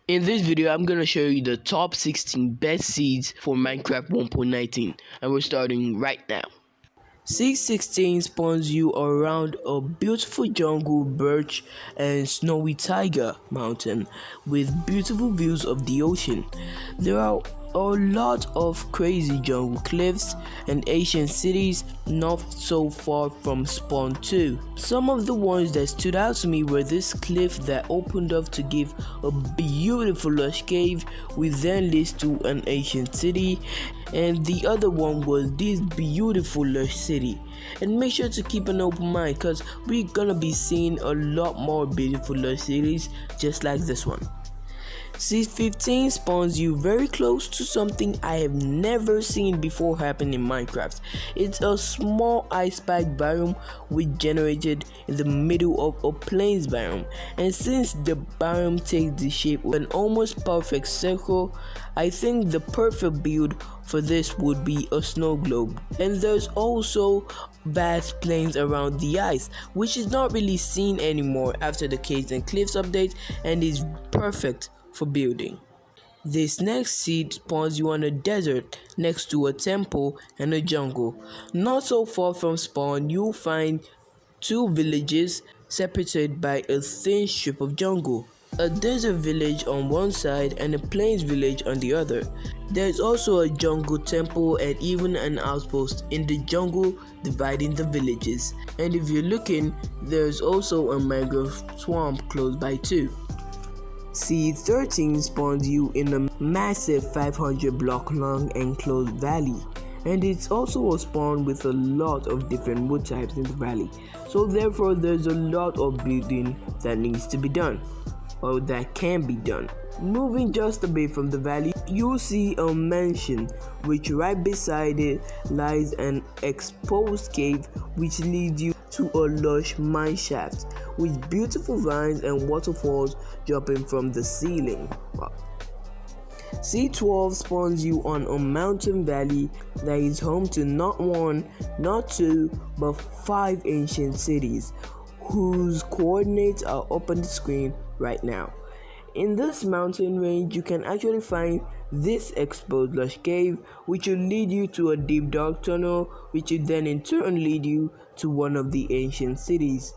In this video, I'm gonna show you the top 16 best seeds for Minecraft 1.19, and we're starting right now. Seed 16 spawns you around a beautiful jungle, birch, and snowy tiger mountain with beautiful views of the ocean. There are a lot of crazy jungle cliffs and ancient cities not so far from spawn too. Some of the ones that stood out to me were this cliff that opened up to give a beautiful lush cave, which then leads to an ancient city, and the other one was this beautiful lush city. And make sure to keep an open mind, because we're gonna be seeing a lot more beautiful lush cities just like this one. Seed 15 spawns you very close to something I have never seen before happen in Minecraft. It's a small ice pack biome which generated in the middle of a plains biome, and since the biome takes the shape of an almost perfect circle, I think the perfect build for this would be a snow globe. And there's also vast plains around the ice, which is not really seen anymore after the caves and cliffs update, and is perfect for building. This next seed spawns you on a desert next to a temple and a jungle. Not so far from spawn, you'll find two villages separated by a thin strip of jungle. A desert village on one side and a plains village on the other. There's also a jungle temple and even an outpost in the jungle dividing the villages. And if you're looking, there's also a mangrove swamp close by too. Seed 13 spawns you in a massive 500 block long enclosed valley, and it's also a spawn with a lot of different wood types in the valley, so therefore there's a lot of building that needs to be done, or that can be done. Moving just a bit from the valley, you'll see a mansion, which right beside it lies an exposed cave which leads you to a lush mine shaft with beautiful vines and waterfalls dropping from the ceiling. Wow. C12 spawns you on a mountain valley that is home to not one, not two, but 5 ancient cities, whose coordinates are up on the screen right now. In this mountain range, you can actually find this exposed lush cave, which will lead you to a deep dark tunnel, which will then in turn lead you to one of the ancient cities.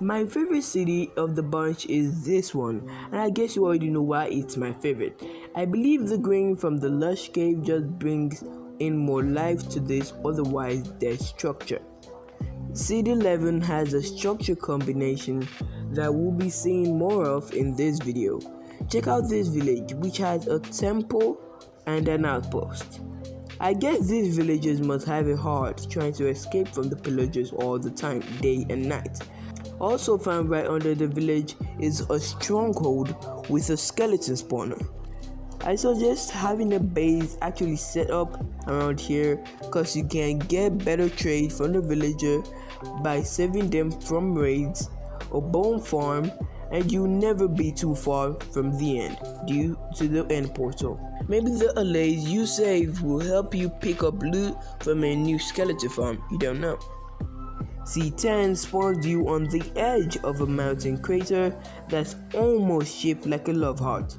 My favorite city of the bunch is this one, and I guess you already know why it's my favorite. I believe the green from the lush cave just brings in more life to this otherwise dead structure. Seed 11 has a structure combination that we'll be seeing more of in this video. Check out this village, which has a temple and an outpost. I guess these villagers must have it hard trying to escape from the pillagers all the time, day and night. Also found right under the village is a stronghold with a skeleton spawner. I suggest having a base actually set up around here, because you can get better trade from the villager by saving them from raids or bone farm, and you'll never be too far from the end due to the end portal. Maybe the allays you save will help you pick up loot from a new skeleton farm, you don't know. C10 spawns you on the edge of a mountain crater that's almost shaped like a love heart.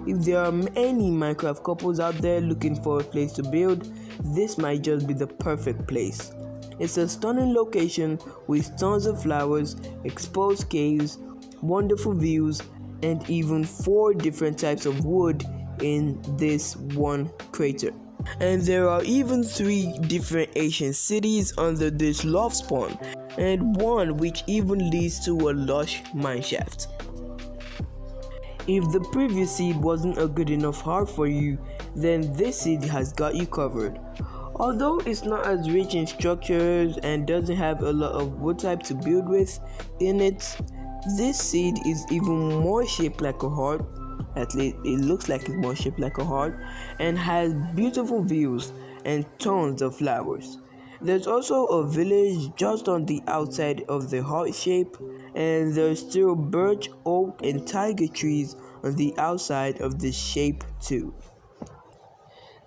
If there are any Minecraft couples out there looking for a place to build, this might just be the perfect place. It's a stunning location with tons of flowers, exposed caves, wonderful views, and even 4 different types of wood in this one crater. And there are even 3 different ancient cities under this love spawn, and one which even leads to a lush mineshaft. If the previous seed wasn't a good enough heart for you, then this seed has got you covered. Although it's not as rich in structures and doesn't have a lot of wood type to build with in it, this seed is even more shaped like a heart. At least it looks like it's more shaped like a heart, and has beautiful views and tons of flowers. There's also a village just on the outside of the heart shape, and there's still birch, oak, and tiger trees on the outside of this shape too.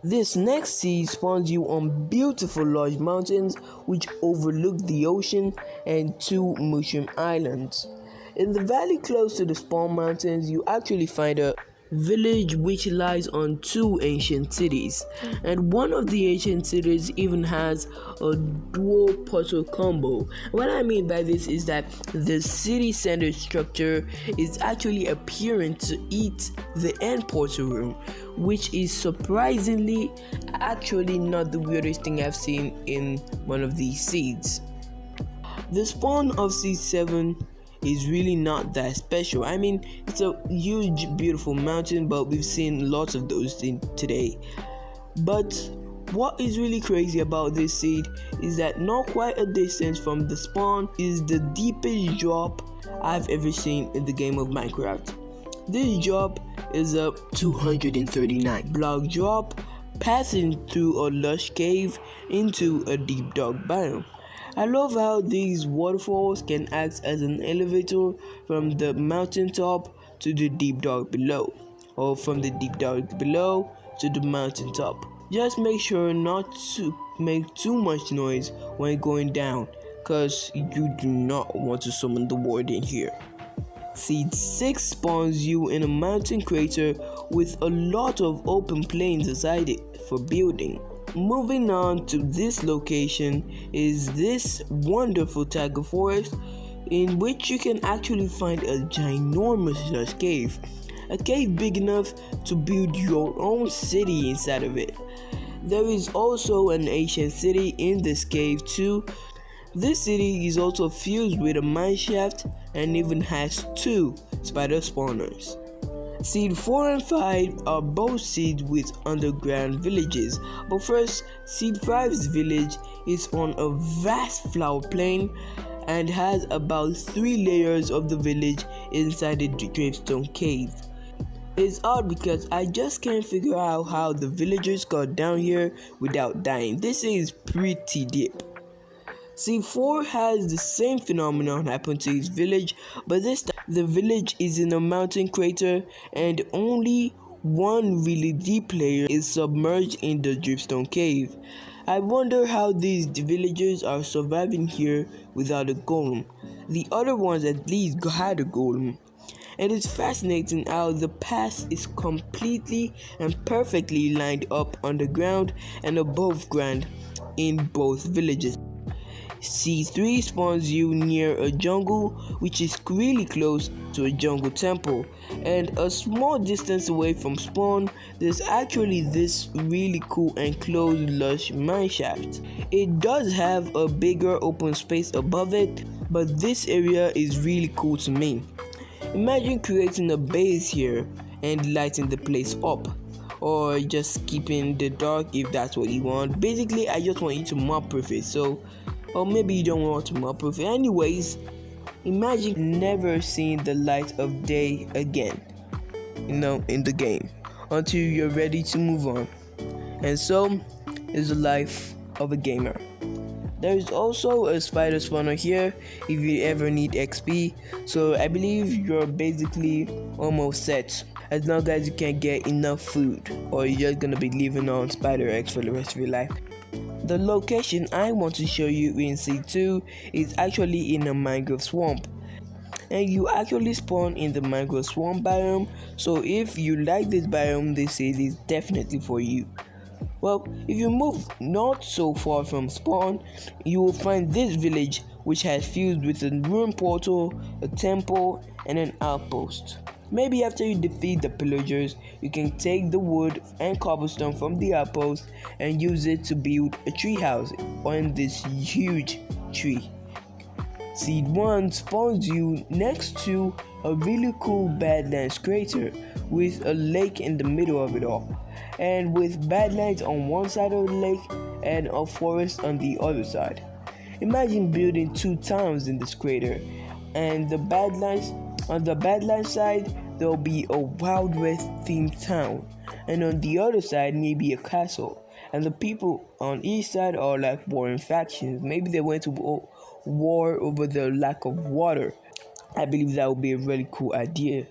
This next seed spawns you on beautiful large mountains which overlook the ocean and 2 mushroom islands. In the valley close to the spawn mountains, you actually find a village which lies on two ancient cities, and one of the ancient cities even has a dual portal combo. What I mean by this is that the city center structure is actually appearing to eat the end portal room, which is surprisingly actually not the weirdest thing I've seen in one of these seeds. The spawn of seed 7 is really not that special. I mean, it's a huge beautiful mountain, but we've seen lots of those today. But what is really crazy about this seed is that not quite a distance from the spawn is the deepest drop I've ever seen in the game of Minecraft. This drop is a 239 block drop passing through a lush cave into a deep dark biome. I love how these waterfalls can act as an elevator from the mountaintop to the deep dark below, or from the deep dark below to the mountaintop. Just make sure not to make too much noise when going down, cause you do not want to summon the warden here. Seed 6 spawns you in a mountain crater with a lot of open plains inside it for building. Moving on to this location is this wonderful tiger forest in which you can actually find a ginormous lush cave. A cave big enough to build your own city inside of it. There is also an ancient city in this cave too. This city is also fused with a mine shaft and even has 2 spider spawners. Seed 4 and 5 are both seeds with underground villages, but first, Seed 5's village is on a vast flower plain and has about 3 layers of the village inside the gravestone cave. It's odd because I just can't figure out how the villagers got down here without dying. This is pretty deep. Seed 4 has the same phenomenon happen to his village, but this time the village is in a mountain crater and only one really deep layer is submerged in the dripstone cave. I wonder how these villagers are surviving here without a golem. The other ones at least had a golem. And it's fascinating how the path is completely and perfectly lined up underground and above ground in both villages. C3 spawns you near a jungle which is really close to a jungle temple, and a small distance away from spawn there's actually this really cool enclosed lush mineshaft. It does have a bigger open space above it, but this area is really cool to me. Imagine creating a base here and lighting the place up, or just keeping the dark if that's what you want. Basically, I just want you to mob-proof it, or maybe you don't want to mob-proof it. Anyways, imagine never seeing the light of day again, in the game, until you're ready to move on. And so is the life of a gamer. There is also a spider spawner here if you ever need XP, so I believe you're basically almost set, as long as you can get enough food, or you're just gonna be living on spider eggs for the rest of your life. The location I want to show you in C2 is actually in a mangrove swamp, and you actually spawn in the mangrove swamp biome, so if you like this biome, this seed is definitely for you. Well, if you move not so far from spawn, you will find this village which has fused with a ruin portal, a temple, and an outpost. Maybe after you defeat the pillagers, you can take the wood and cobblestone from the outpost and use it to build a tree house on this huge tree. Seed 1 spawns you next to a really cool Badlands crater with a lake in the middle of it all, and with Badlands on one side of the lake and a forest on the other side. Imagine building 2 towns in this crater, and on the Badlands side there will be a Wild West themed town, and on the other side maybe a castle, and the people on each side are like warring factions. Maybe they went to war over the lack of water. I believe that would be a really cool idea.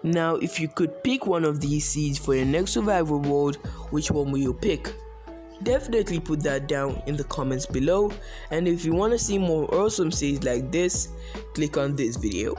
Now, if you could pick one of these seeds for your next survival world, which one will you pick? Definitely put that down in the comments below, and if you want to see more awesome seeds like this, click on this video.